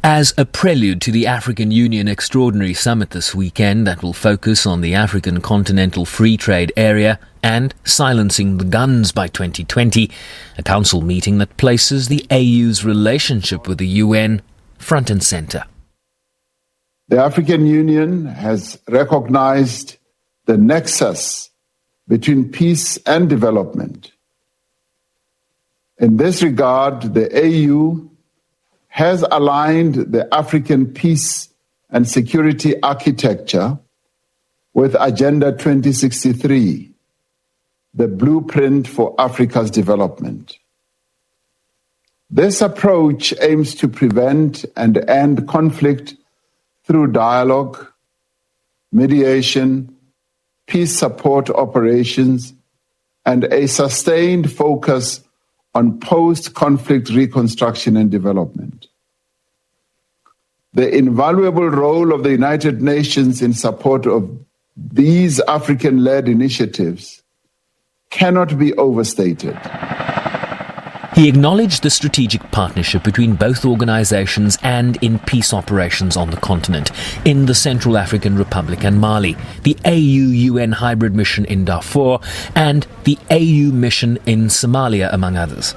As a prelude to the African Union Extraordinary Summit this weekend that will focus on the African Continental Free Trade Area and silencing the guns by 2020, a council meeting that places the AU's relationship with the UN front and centre. The African Union has recognized the nexus between peace and development. In this regard, the AU has aligned the African peace and security architecture with Agenda 2063, the blueprint for Africa's development. This approach aims to prevent and end conflict through dialogue, mediation, peace support operations, and a sustained focus on post-conflict reconstruction and development. The invaluable role of the United Nations in support of these African-led initiatives cannot be overstated. He acknowledged the strategic partnership between both organizations and in peace operations on the continent, in the Central African Republic and Mali, the AU-UN hybrid mission in Darfur, and the AU mission in Somalia, among others,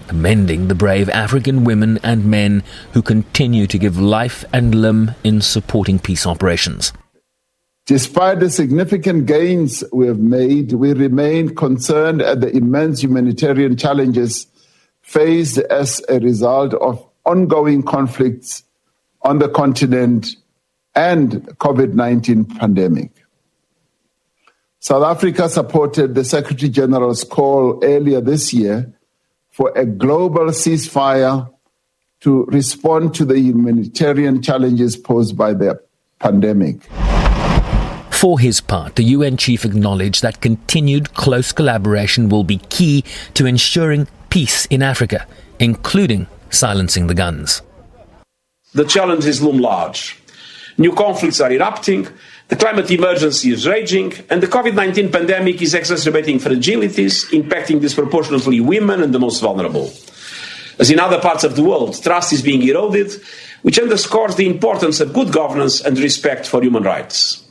commending the brave African women and men who continue to give life and limb in supporting peace operations. Despite the significant gains we have made, we remain concerned at the immense humanitarian challenges faced as a result of ongoing conflicts on the continent and COVID-19 pandemic. South Africa supported the Secretary General's call earlier this year for a global ceasefire to respond to the humanitarian challenges posed by the pandemic. For his part, the UN chief acknowledged that continued close collaboration will be key to ensuring peace in Africa, including silencing the guns. The challenges loom large. New conflicts are erupting, the climate emergency is raging, and the COVID-19 pandemic is exacerbating fragilities, impacting disproportionately women and the most vulnerable. As in other parts of the world, trust is being eroded, which underscores the importance of good governance and respect for human rights.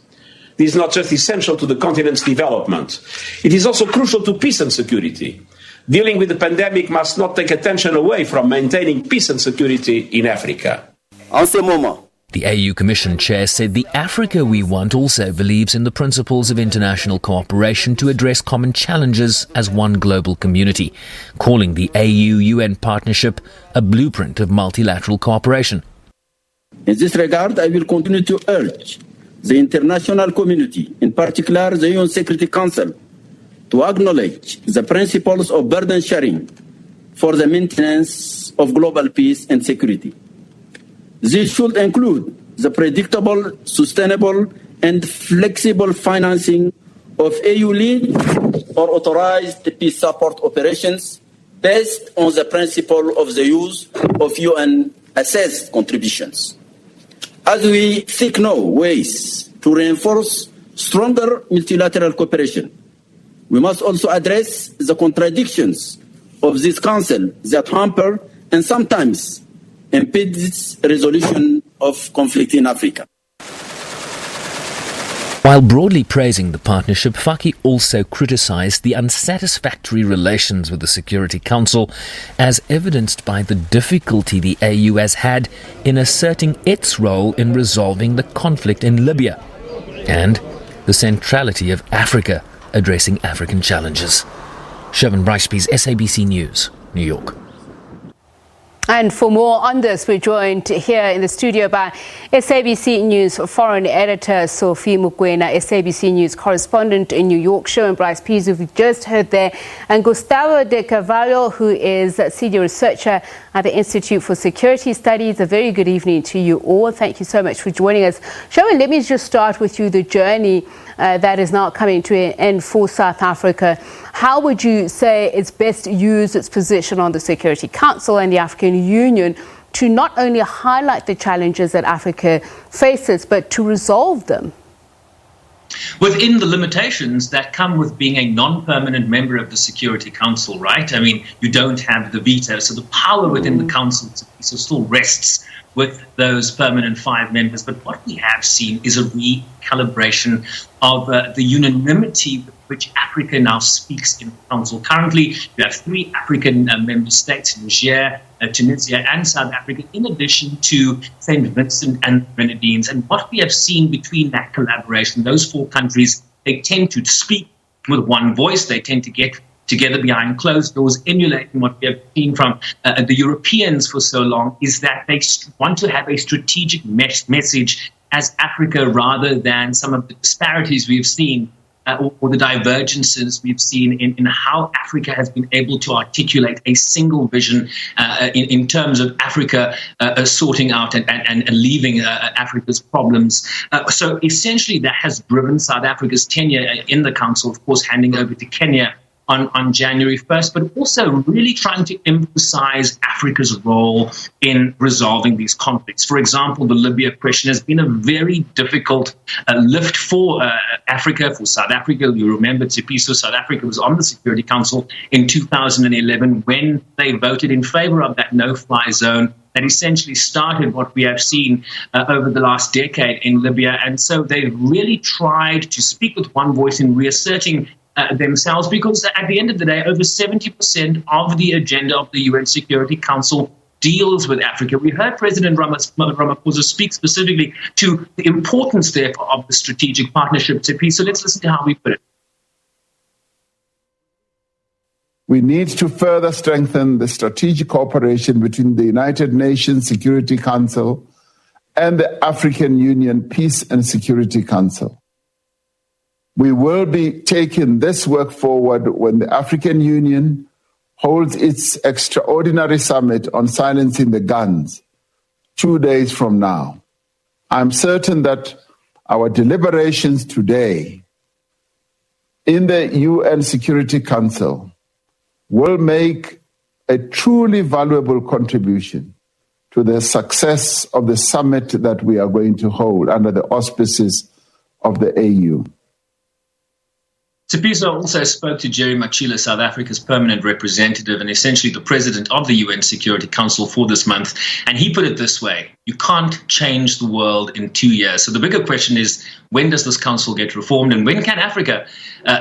This is not just essential to the continent's development, it is also crucial to peace and security. Dealing with the pandemic must not take attention away from maintaining peace and security in Africa. The AU Commission Chair said the Africa we want also believes in the principles of international cooperation to address common challenges as one global community, calling the AU-UN partnership a blueprint of multilateral cooperation. In this regard, I will continue to urge the international community, in particular the UN Security Council, to acknowledge the principles of burden sharing for the maintenance of global peace and security. This should include the predictable, sustainable, and flexible financing of AU-led or authorized peace support operations based on the principle of the use of UN-assessed contributions. As we seek new ways to reinforce stronger multilateral cooperation, we must also address the contradictions of this Council that hamper and sometimes impede its resolution of conflict in Africa. While broadly praising the partnership, Faki also criticized the unsatisfactory relations with the Security Council, as evidenced by the difficulty the AU has had in asserting its role in resolving the conflict in Libya, and the centrality of Africa addressing African challenges. Sherwin Bryce-Pease, SABC News, New York. And for more on this, we're joined here in the studio by SABC News Foreign Editor Sophie Mokoena, SABC News correspondent in New York, Sherwin Bryce-Pease, who we've just heard there, and Gustavo de Carvalho, who is a senior researcher at the Institute for Security Studies. A very good evening to you all. Thank you so much for joining us. Sherwin, let me just start with you, the journey that is now coming to an end for South Africa. How would you say it's best used its position on the Security Council and the African Union to not only highlight the challenges that Africa faces, but to resolve them? Within the limitations that come with being a non-permanent member of the Security Council, right? I mean, you don't have the veto, so the power within the Council still rests with those permanent 5 members. But what we have seen is a recalibration of the unanimity with which Africa now speaks in the Council. Currently, you have 3 African member states, Niger, Tunisia and South Africa, in addition to St. Vincent and Grenadines. And what we have seen between that collaboration, those 4 countries, they tend to speak with one voice. They tend to get together behind closed doors, emulating what we have seen from the Europeans for so long, is that they want to have a strategic message as Africa rather than some of the disparities we've seen or the divergences we've seen in how Africa has been able to articulate a single vision in terms of Africa sorting out and leaving Africa's problems. So essentially that has driven South Africa's tenure in the Council, of course, handing over to Kenya on January 1st, but also really trying to emphasize Africa's role in resolving these conflicts. For example, the Libya question has been a very difficult lift for Africa, for South Africa. You remember Tsepiso, South Africa was on the Security Council in 2011 when they voted in favor of that no-fly zone that essentially started what we have seen over the last decade in Libya. And so they've really tried to speak with one voice in reasserting themselves, because at the end of the day, over 70% of the agenda of the UN Security Council deals with Africa. We heard President Ramaphosa speak specifically to the importance, therefore, of the strategic partnership. So let's listen to how we put it. We need to further strengthen the strategic cooperation between the United Nations Security Council and the African Union Peace and Security Council. We will be taking this work forward when the African Union holds its extraordinary summit on silencing the guns 2 days from now. I'm certain that our deliberations today in the UN Security Council will make a truly valuable contribution to the success of the summit that we are going to hold under the auspices of the AU. Tsepiso also spoke to Jerry Machila, South Africa's permanent representative and essentially the president of the UN Security Council for this month. And he put it this way: you can't change the world in 2 years. So the bigger question is, when does this council get reformed, and when can Africa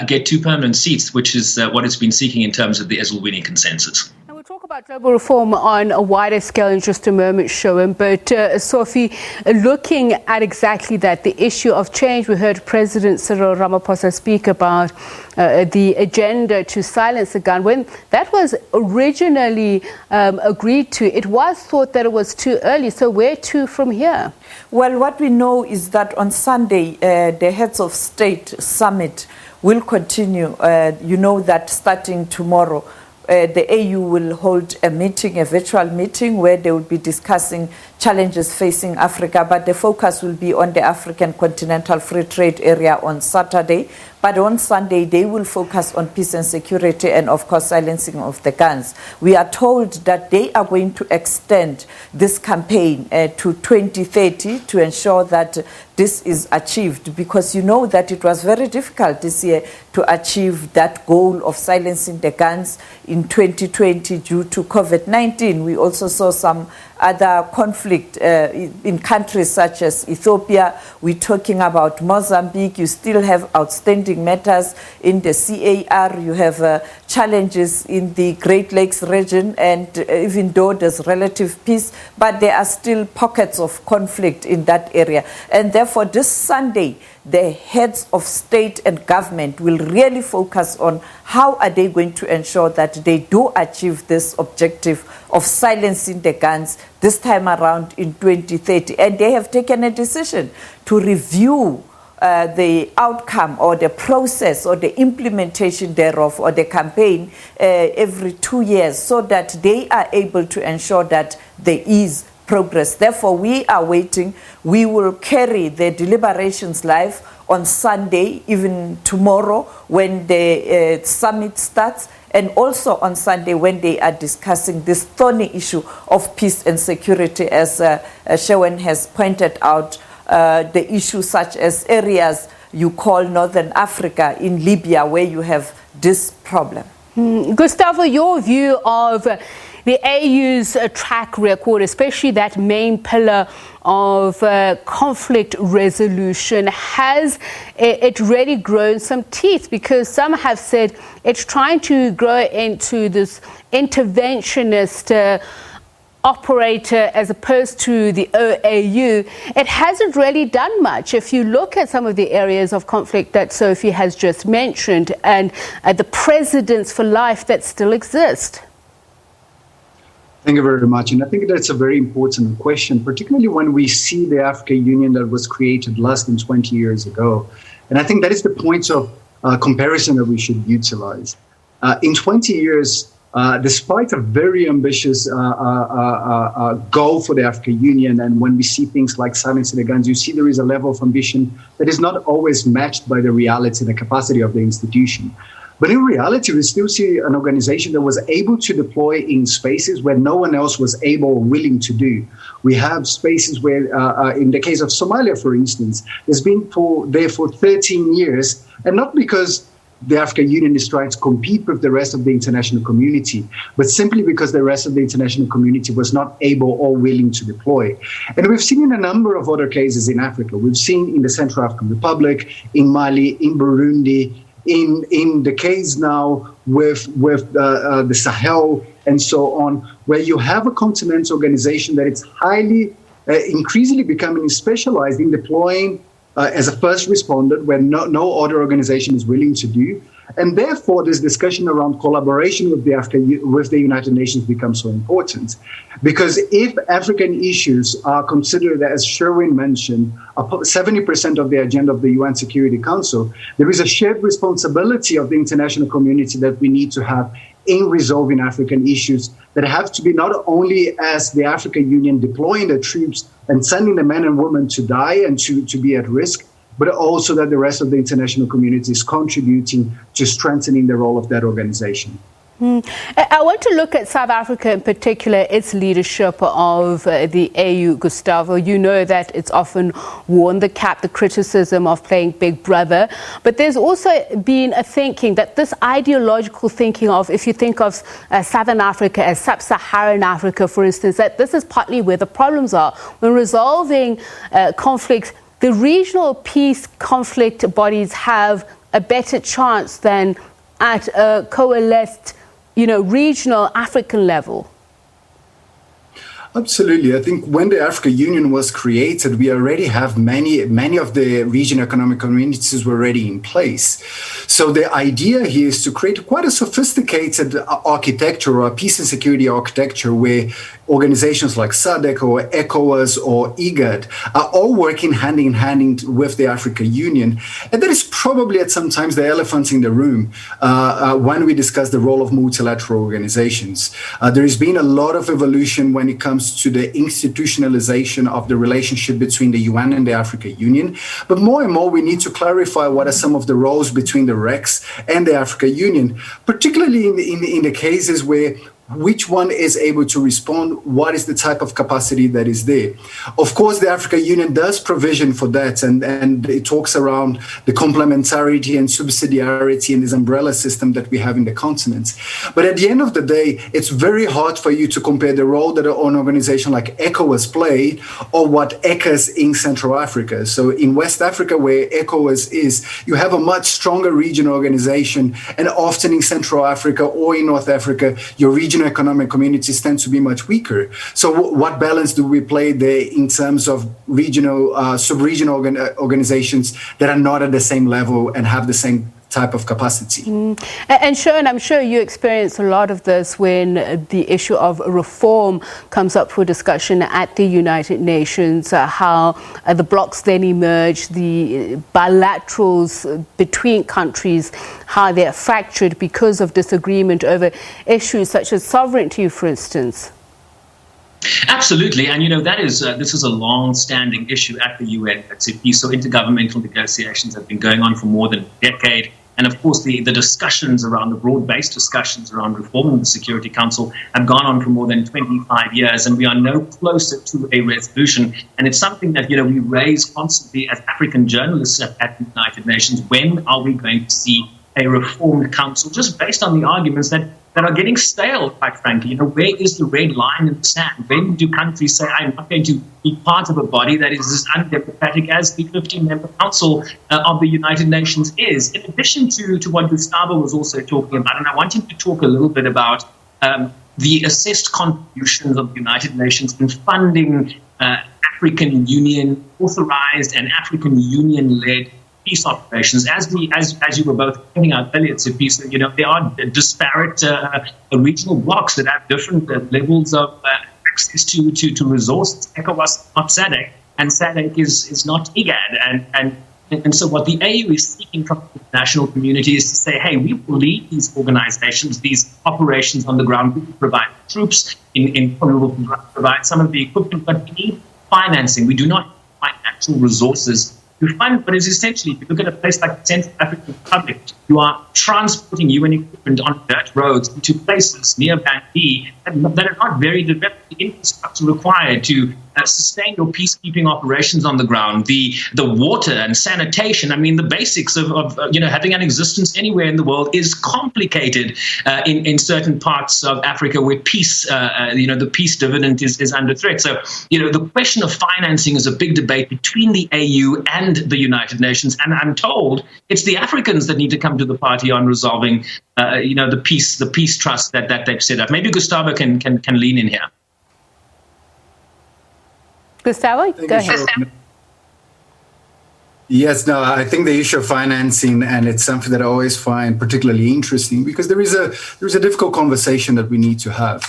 get 2 permanent seats, which is what it's been seeking in terms of the Eswatini consensus? We'll talk about global reform on a wider scale in just a moment, Sherwin. But Sophie, looking at exactly that, the issue of change, we heard President Cyril Ramaphosa speak about the agenda to silence the gun. When that was originally agreed to, it was thought that it was too early. So where to from here? Well, what we know is that on Sunday, the Heads of State Summit will continue. You know that starting tomorrow, the AU will hold a meeting, a virtual meeting, where they will be discussing challenges facing Africa, but the focus will be on the African Continental Free Trade Area on Saturday. But on Sunday, they will focus on peace and security and, of course, silencing of the guns. We are told that they are going to extend this campaign to 2030 to ensure that this is achieved, because you know that it was very difficult this year to achieve that goal of silencing the guns in 2020 due to COVID-19. We also saw some other conflict in countries such as Ethiopia. We're talking about Mozambique. You still have outstanding matters in the CAR. You have challenges in the Great Lakes region, and even though there's relative peace, but there are still pockets of conflict in that area. And therefore, this Sunday, the heads of state and government will really focus on how are they going to ensure that they do achieve this objective of silencing the guns this time around in 2030. And they have taken a decision to review the outcome or the process or the implementation thereof or the campaign every 2 years, so that they are able to ensure that there is progress. Therefore, we are waiting. We will carry the deliberations live on Sunday, even tomorrow when the summit starts, and also on Sunday when they are discussing this thorny issue of peace and security, as Sherwin has pointed out, the issues such as areas you call Northern Africa, in Libya, where you have this problem. Gustavo, your view of the AU's track record, especially that main pillar of conflict resolution, has it really grown some teeth? Because some have said it's trying to grow into this interventionist operator as opposed to the OAU. It hasn't really done much. If you look at some of the areas of conflict that Sophie has just mentioned and the precedents for life that still exist. Thank you very much. And I think that's a very important question, particularly when we see the African Union that was created less than 20 years ago. And I think that is the point of comparison that we should utilize. In 20 years, despite a very ambitious goal for the African Union, and when we see things like silencing the guns, you see there is a level of ambition that is not always matched by the reality and the capacity of the institution. But in reality, we still see an organization that was able to deploy in spaces where no one else was able or willing to do. We have spaces where, in the case of Somalia, for instance, it's been there for 13 years, and not because the African Union is trying to compete with the rest of the international community, but simply because the rest of the international community was not able or willing to deploy. And we've seen in a number of other cases in Africa. We've seen in the Central African Republic, in Mali, in Burundi, in the case now with the Sahel and so on, where you have a continental organization that is highly, increasingly becoming specialized in deploying as a first responder, where no other organization is willing to do. And therefore, this discussion around collaboration with the United Nations becomes so important. Because if African issues are considered, as Sherwin mentioned, 70% of the agenda of the UN Security Council, there is a shared responsibility of the international community that we need to have in resolving African issues that have to be not only as the African Union deploying the troops and sending the men and women to die and to be at risk, but also that the rest of the international community is contributing to strengthening the role of that organization. I want to look at South Africa in particular, its leadership of the AU, Gustavo. You know that it's often worn the cap, the criticism of playing Big Brother. But there's also been a thinking that this ideological thinking of, if you think of Southern Africa as sub-Saharan Africa, for instance, that this is partly where the problems are. When resolving conflicts, the regional peace conflict bodies have a better chance than at a coalesced, regional African level. Absolutely. I think when the African Union was created, we already have many of the regional economic communities were already in place. So the idea here is to create quite a sophisticated architecture, or a peace and security architecture, where organizations like SADC or ECOWAS or IGAD are all working hand in hand with the African Union. And that is probably at some times the elephant in the room when we discuss the role of multilateral organizations. There has been a lot of evolution when it comes to the institutionalization of the relationship between the UN and the African Union. But more and more, we need to clarify what are some of the roles between the RECs and the African Union, particularly in the cases where which one is able to respond, what is the type of capacity that is there. Of course, the African Union does provision for that, and it talks around the complementarity and subsidiarity in this umbrella system that we have in the continent. But at the end of the day, it's very hard for you to compare the role that an organization like ECOWAS played or what ECAS in Central Africa. So in West Africa, where ECOWAS is, you have a much stronger regional organization, and often in Central Africa or in North Africa, your regional economic communities tend to be much weaker. So what balance do we play there in terms of regional, sub-regional organizations that are not at the same level and have the same type of capacity? And Sherwin, I'm sure you experience a lot of this when the issue of reform comes up for discussion at the United Nations, how the blocs then emerge, the bilaterals between countries, how they're fractured because of disagreement over issues such as sovereignty, for instance. Absolutely, and that is this is a long-standing issue at the UN. So intergovernmental negotiations have been going on for more than a decade, and of course the discussions around the broad-based discussions around reforming the Security Council have gone on for more than 25 years, and we are no closer to a resolution. And it's something that we raise constantly as African journalists at the United Nations. When are we going to see a reformed council? Just based on the arguments that that are getting stale, quite frankly. Where is the red line in the sand? When do countries say, I'm not going to be part of a body that is as undemocratic as the 15-member Council of the United Nations is? In addition to what Gustavo was also talking about, and I want him to talk a little bit about the assessed contributions of the United Nations in funding African Union authorized and African Union led peace operations. As you were both pointing out earlier, Sophie, there are disparate regional blocks that have different levels of access to resources. ECOWAS, not SADC, and SADC is not IGAD. And so what the AU is seeking from the international community is to say, hey, we will lead these organizations, these operations on the ground. We will provide troops, we will provide some of the equipment, but we need financing. We do not have financial resources to fund what is essentially, if you look at a place like the Central African Republic, you are transporting UN equipment on dirt roads into places near Bangui that are not very developed. The infrastructure required to sustain your peacekeeping operations on the ground, the water and sanitation. I mean, the basics of having an existence anywhere in the world is complicated in certain parts of Africa where peace, the peace dividend is under threat. So, the question of financing is a big debate between the AU and the United Nations. And I'm told it's the Africans that need to come to the party on resolving, the peace trust that they've set up. Maybe Gustavo can lean in here. Gustavo, go ahead. Yes, no, I think the issue of financing, and it's something that I always find particularly interesting, because there is a difficult conversation that we need to have.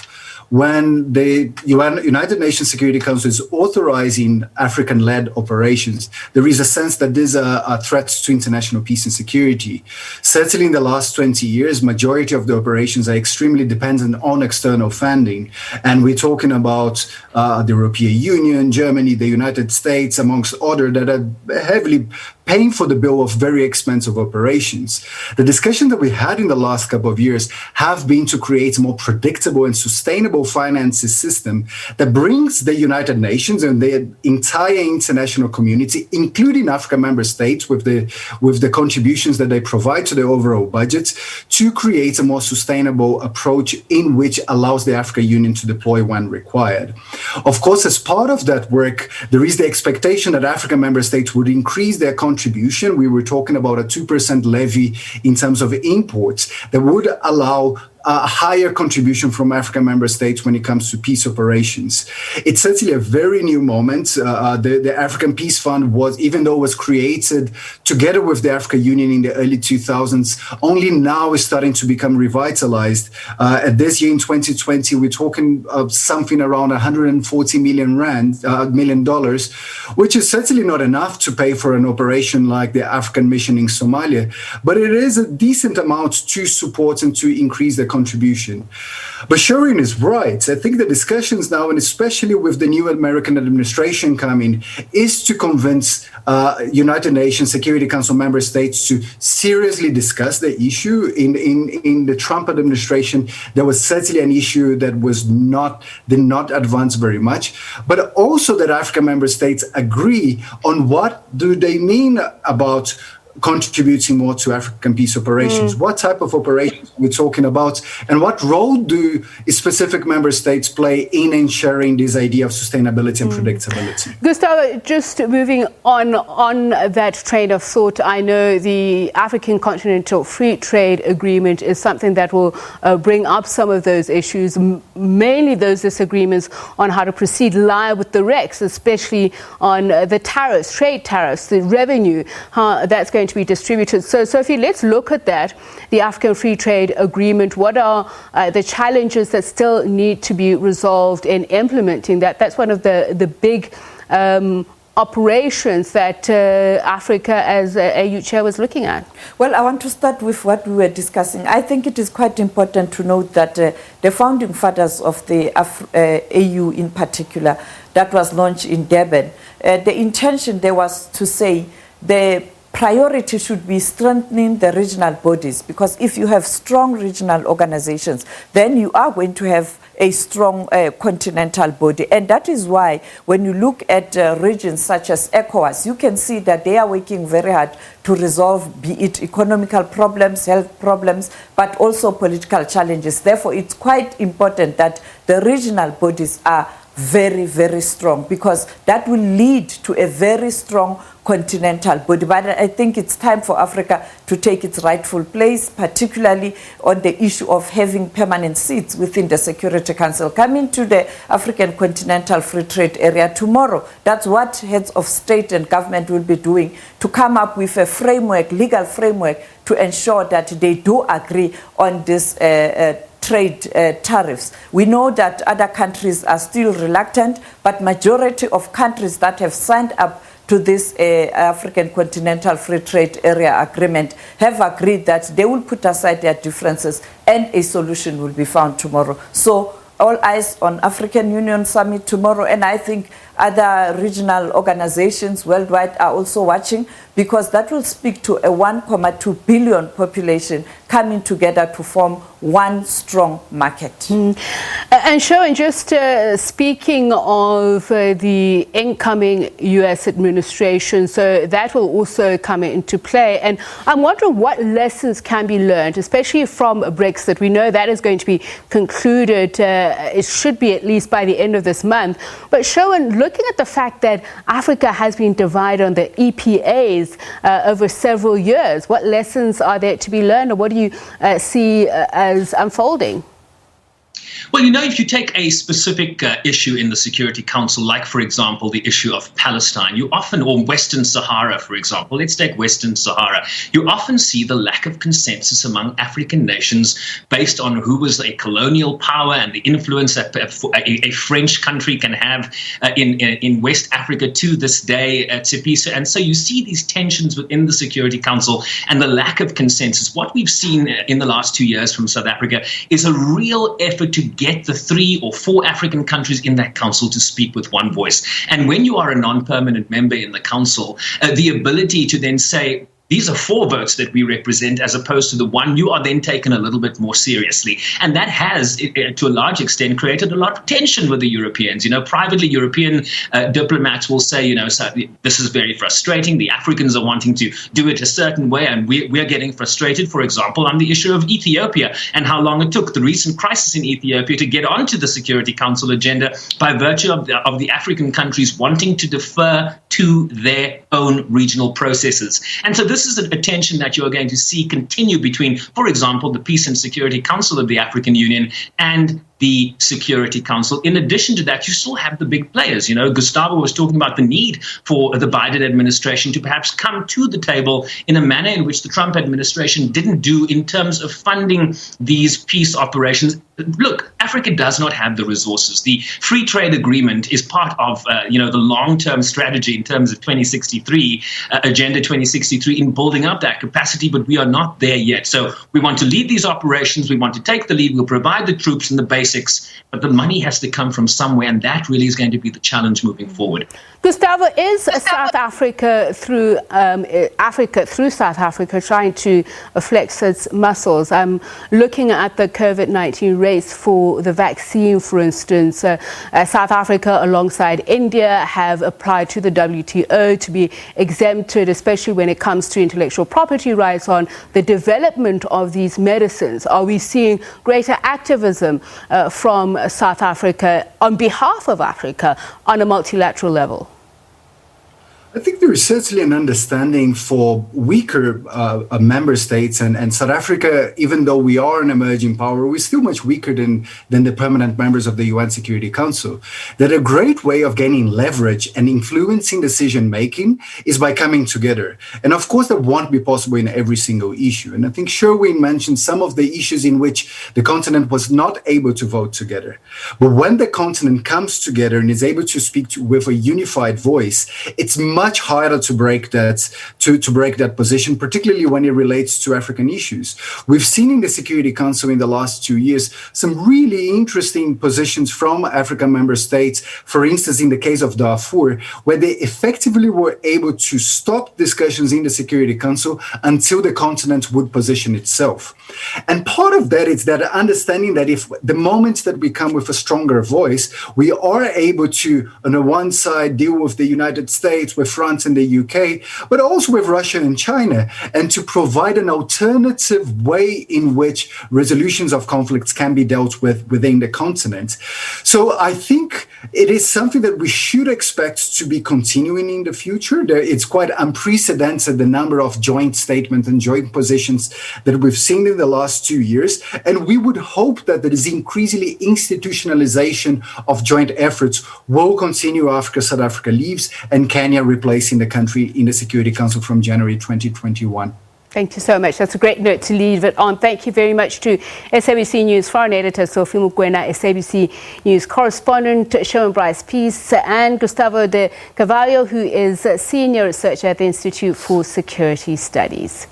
When the United Nations Security Council is authorizing African-led operations, there is a sense that these are threats to international peace and security. Certainly in the last 20 years, majority of the operations are extremely dependent on external funding. And we're talking about the European Union, Germany, the United States, amongst others, that are heavily paying for the bill of very expensive operations. The discussion that we had in the last couple of years have been to create a more predictable and sustainable finances system that brings the United Nations and the entire international community, including African member states, with the contributions that they provide to the overall budget, to create a more sustainable approach in which allows the African Union to deploy when required. Of course, as part of that work, there is the expectation that African member states would increase their contribution. We were talking about a 2% levy in terms of imports that would allow a higher contribution from African member states when it comes to peace operations. It's certainly a very new moment. The African Peace Fund was, even though it was created together with the African Union in the early 2000s, only now is starting to become revitalized. This year in 2020, we're talking of something around $140 million, which is certainly not enough to pay for an operation like the African mission in Somalia, but it is a decent amount to support and to increase the contribution. But Sherwin is right. I think the discussions now, and especially with the new American administration coming, is to convince United Nations Security Council member states to seriously discuss the issue. In the Trump administration, there was certainly an issue that did not advance very much, but also that African member states agree on what do they mean about contributing more to African peace operations. What type of operations are we talking about, and what role do specific member states play in ensuring this idea of sustainability and predictability? Gustavo, just moving on that train of thought, I know the African Continental Free Trade Agreement is something that will bring up some of those issues, mainly those disagreements on how to proceed lie with the REX, especially on the tariffs, trade tariffs, the revenue, how that's going to be distributed. So, Sophie, let's look at that, the African Free Trade Agreement. What are the challenges that still need to be resolved in implementing that? That's one of the big operations that Africa as AU chair was looking at. Well, I want to start with what we were discussing. I think it is quite important to note that the founding fathers of the AU in particular, that was launched in Durban, the intention there was to say the priority should be strengthening the regional bodies, because if you have strong regional organizations, then you are going to have a strong continental body. And that is why when you look at regions such as ECOWAS, you can see that they are working very hard to resolve, be it economical problems, health problems, but also political challenges. Therefore, it's quite important that the regional bodies are very, very strong, because that will lead to a very strong continental body. But I think it's time for Africa to take its rightful place, particularly on the issue of having permanent seats within the Security Council. Coming to the African Continental Free Trade Area tomorrow, that's what heads of state and government will be doing, to come up with a framework, legal framework, to ensure that they do agree on this trade tariffs. We know that other countries are still reluctant, but majority of countries that have signed up to this African Continental Free Trade Area agreement have agreed that they will put aside their differences and a solution will be found tomorrow. So all eyes on African Union Summit tomorrow, and I think other regional organizations worldwide are also watching, because that will speak to a 1.2 billion population coming together to form one strong market. And Sherwin, just speaking of the incoming U.S. administration, so that will also come into play. And I'm wondering what lessons can be learned, especially from Brexit. We know that is going to be concluded, it should be at least by the end of this month. But Sherwin, looking at the fact that Africa has been divided on the EPAs over several years, what lessons are there to be learned, or what do you see as unfolding? Well, you know, if you take a specific issue in the Security Council, like, for example, the issue of Palestine, you often, or Western Sahara, for example, let's take Western Sahara, you often see the lack of consensus among African nations based on who was a colonial power and the influence that a French country can have in West Africa to this day, And so you see these tensions within the Security Council and the lack of consensus. What we've seen in the last 2 years from South Africa is a real effort to get the 3 or 4 African countries in that council to speak with one voice. And when you are a non-permanent member in the council, the ability to then say, these are 4 votes that we represent as opposed to the 1, you are then taken a little bit more seriously. And that has, to a large extent, created a lot of tension with the Europeans. You know, privately, European diplomats will say, you know, so this is very frustrating. The Africans are wanting to do it a certain way, and we're getting frustrated, for example, on the issue of Ethiopia and how long it took the recent crisis in Ethiopia to get onto the Security Council agenda by virtue of the African countries wanting to defer to their own regional processes. And so this is a tension that you're going to see continue between, for example, the Peace and Security Council of the African Union and the Security Council. In addition to that, you still have the big players. You know, Gustavo was talking about the need for the Biden administration to perhaps come to the table in a manner in which the Trump administration didn't do in terms of funding these peace operations. Look, Africa does not have the resources. The free trade agreement is part of, the long-term strategy in terms of 2063, Agenda 2063, in building up that capacity, but we are not there yet. So we want to lead these operations. We want to take the lead. We'll provide the troops and the basics, but the money has to come from somewhere, and that really is going to be the challenge moving forward. Gustavo, is South Africa through South Africa trying to flex its muscles? I'm looking at the COVID-19 race for the vaccine, for instance. South Africa, alongside India, have applied to the WTO to be exempted, especially when it comes to intellectual property rights on the development of these medicines. Are we seeing greater activism from South Africa on behalf of Africa on a multilateral level? I think there is certainly an understanding for weaker member states, and South Africa, even though we are an emerging power, we're still much weaker than the permanent members of the UN Security Council. That a great way of gaining leverage and influencing decision-making is by coming together. And of course, that won't be possible in every single issue. And I think Sherwin mentioned some of the issues in which the continent was not able to vote together. But when the continent comes together and is able to speak with a unified voice, it's much much harder to break that position, particularly when it relates to African issues. We've seen in the Security Council in the last 2 years some really interesting positions from African member states, for instance, in the case of Darfur, where they effectively were able to stop discussions in the Security Council until the continent would position itself. And part of that is that understanding that if the moment that we come with a stronger voice, we are able to, on the one side, deal with the United States, with France and the UK, but also with Russia and China, and to provide an alternative way in which resolutions of conflicts can be dealt with within the continent. So I think it is something that we should expect to be continuing in the future. It's quite unprecedented, the number of joint statements and joint positions that we've seen in the last 2 years. And we would hope that there is increasingly institutionalization of joint efforts will continue after South Africa leaves and Kenya replacing the country in the Security Council from January 2021. Thank you so much. That's a great note to leave it on. Thank you very much to SABC News Foreign Editor Sophie Mokoena, SABC News correspondent Sherwin Bryce-Pease, and Gustavo de Carvalho, who is a senior researcher at the Institute for Security Studies.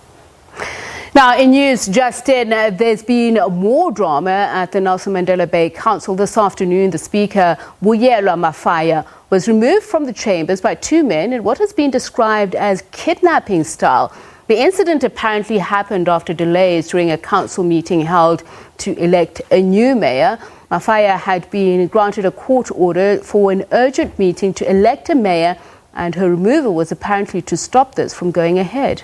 Now, in news just in, there's been more drama at the Nelson Mandela Bay Council this afternoon. The Speaker, Vuyelwa Mafaya, was removed from the chambers by two men in what has been described as kidnapping style. The incident apparently happened after delays during a council meeting held to elect a new mayor. Mafaya had been granted a court order for an urgent meeting to elect a mayor, and her removal was apparently to stop this from going ahead.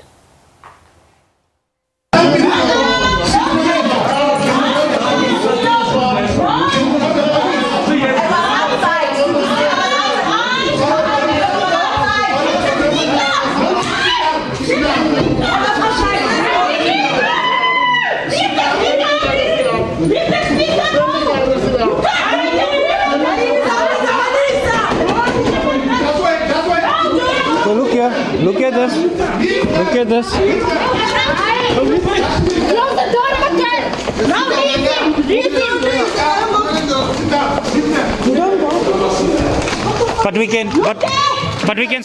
Look at this. Look at this. Close the door again. Now But we can.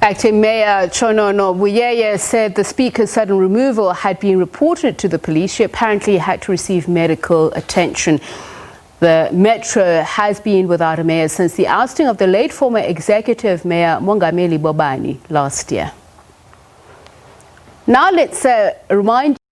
Acting Mayor Chonono Buyeye said the Speaker's sudden removal had been reported to the police. She apparently had to receive medical attention. The Metro has been without a mayor since the ousting of the late former executive mayor Mongameli Bobani last year. Now let's remind